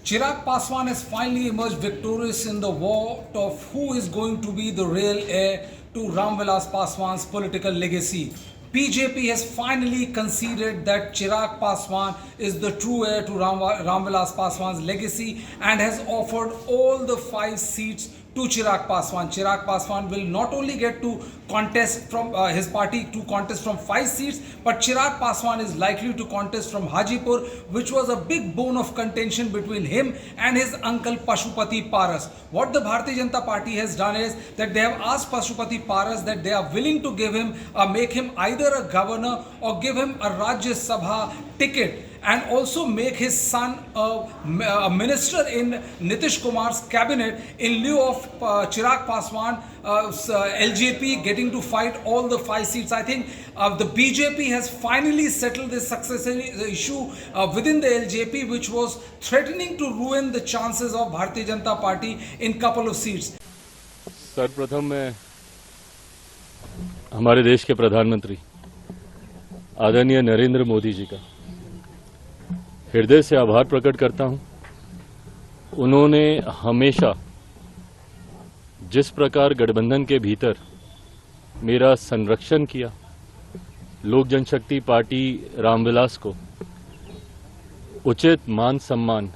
Chirag Paswan has finally emerged victorious in the war of who is going to be the real heir to Ramvilas Paswan's political legacy. BJP has finally conceded that Chirag Paswan is the true heir to Ramvilas Paswan's legacy and has offered all the 5 seats to Chirag Paswan. Chirag Paswan will not only get to contest from his party to contest from 5 seats, but Chirag Paswan is likely to contest from Hajipur, which was a big bone of contention between him and his uncle Pashupati Paras. What the Bharatiya Janata Party has done is that they have asked Pashupati Paras that they are willing to give him, make him either a governor or give him a Rajya Sabha ticket, and also make his son a minister in Nitish Kumar's cabinet in lieu of Chirag Paswan, LJP getting to fight all the 5 seats. I think the BJP has finally settled this succession issue within the LJP, which was threatening to ruin the chances of Bharatiya Janata Party in couple of seats. सर्वप्रथम मैं हमारे देश के प्रधानमंत्री आदरणीय नरेंद्र मोदी जी का हृदय से आभार प्रकट करता हूं। उन्होंने हमेशा जिस प्रकार गठबंधन के भीतर मेरा संरक्षण किया, लोक जनशक्ति पार्टी रामविलास को उचित मान सम्मान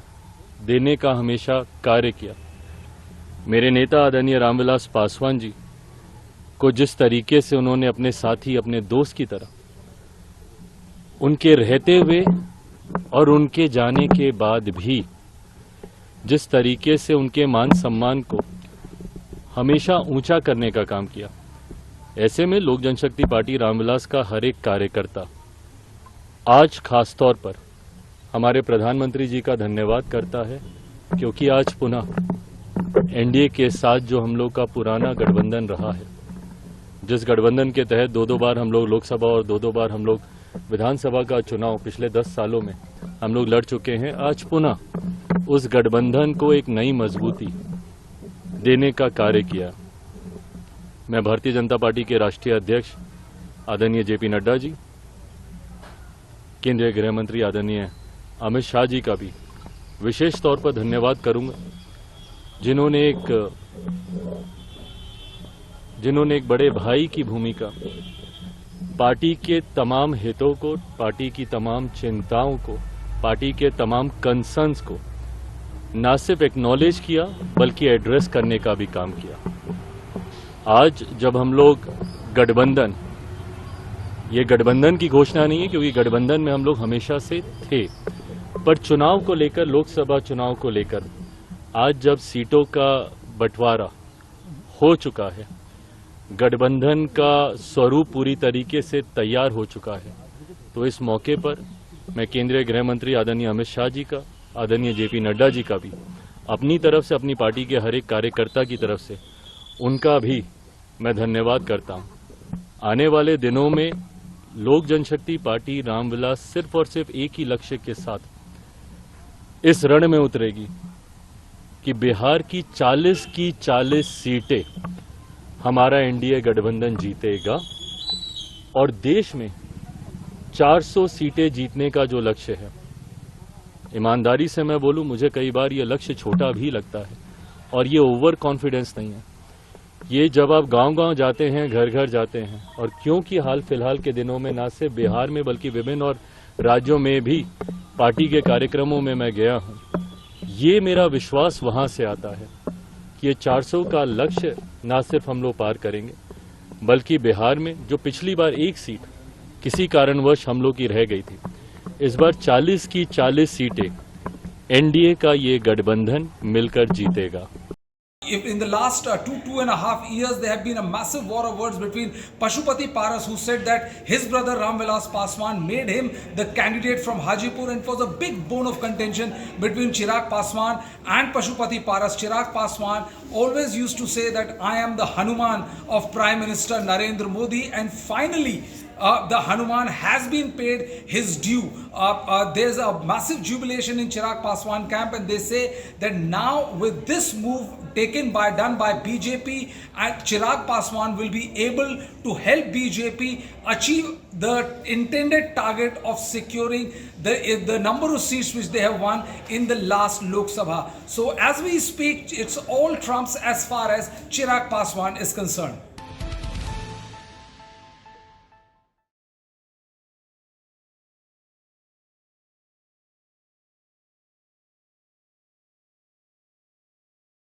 देने का हमेशा कार्य किया, मेरे नेता आदरणीय रामविलास पासवान जी को जिस तरीके से उन्होंने अपने साथी, अपने दोस्त की तरह उनके रहते हुए और उनके जाने के बाद भी जिस तरीके से उनके मान सम्मान को हमेशा ऊंचा करने का काम किया, ऐसे में लोक जनशक्ति पार्टी रामविलास का हर एक कार्यकर्ता आज खास तौर पर हमारे प्रधानमंत्री जी का धन्यवाद करता है, क्योंकि आज पुनः एनडीए के साथ जो हम लोग का पुराना गठबंधन रहा है, जिस गठबंधन के तहत 2-2 बार हम लोग लोकसभा और 2-2 बार हम लोग विधानसभा का चुनाव पिछले 10 सालों में हम लोग लड़ चुके हैं, आज पुनः उस गठबंधन को एक नई मजबूती देने का कार्य किया। मैं भारतीय जनता पार्टी के राष्ट्रीय अध्यक्ष आदरणीय जेपी नड्डा जी, केंद्रीय गृह मंत्री आदरणीय अमित शाह जी का भी विशेष तौर पर धन्यवाद करूंगा, जिन्होंने एक बड़े भाई की भूमिका पार्टी के तमाम हितों को, पार्टी की तमाम चिंताओं को, पार्टी के तमाम कंसर्न्स को न सिर्फ एक्नॉलेज किया बल्कि एड्रेस करने का भी काम किया। आज जब हम लोग गठबंधन, ये गठबंधन की घोषणा नहीं है क्योंकि गठबंधन में हम लोग हमेशा से थे, पर चुनाव को लेकर, लोकसभा चुनाव को लेकर आज जब सीटों का बंटवारा हो चुका है, गठबंधन का स्वरूप पूरी तरीके से तैयार हो चुका है, तो इस मौके पर मैं केंद्रीय गृह मंत्री आदरणीय अमित शाह जी का, आदरणीय जेपी नड्डा जी का भी अपनी तरफ से, अपनी पार्टी के हर एक कार्यकर्ता की तरफ से उनका भी मैं धन्यवाद करता हूं। आने वाले दिनों में लोक जनशक्ति पार्टी रामविलास सिर्फ और सिर्फ एक ही लक्ष्य के साथ इस रण में उतरेगी कि बिहार की 40 सीटें हमारा एनडीए गठबंधन जीतेगा और देश में 400 सीटें जीतने का जो लक्ष्य है, ईमानदारी से मैं बोलूं, मुझे कई बार ये लक्ष्य छोटा भी लगता है और ये ओवर कॉन्फिडेंस नहीं है। ये जब आप गांव-गांव जाते हैं, घर घर जाते हैं, और क्योंकि हाल फिलहाल के दिनों में न सिर्फ बिहार में बल्कि विभिन्न और राज्यों में भी पार्टी के कार्यक्रमों में मैं गया हूं, ये मेरा विश्वास वहां से आता है कि ये 400 का लक्ष्य न सिर्फ हम लोग पार करेंगे बल्कि बिहार में जो पिछली बार एक सीट किसी कारणवश हम लोग की रह गई थी, इस बार 40 की 40 सीटें एनडीए का ये गठबंधन मिलकर जीतेगा। In the last 2.5 years, there have been a massive war of words between Pashupati Paras, who said that his brother Ramvilas Paswan made him the candidate from Hajipur, and it was a big bone of contention between Chirag Paswan and Pashupati Paras. Chirag Paswan always used to say that I am the Hanuman of Prime Minister Narendra Modi, and finally the Hanuman has been paid his due. There's a massive jubilation in Chirag Paswan camp, and they say that now with this move done by BJP, and Chirag Paswan will be able to help BJP achieve the intended target of securing the number of seats which they have won in the last Lok Sabha. So as we speak, it's all trumps as far as Chirag Paswan is concerned.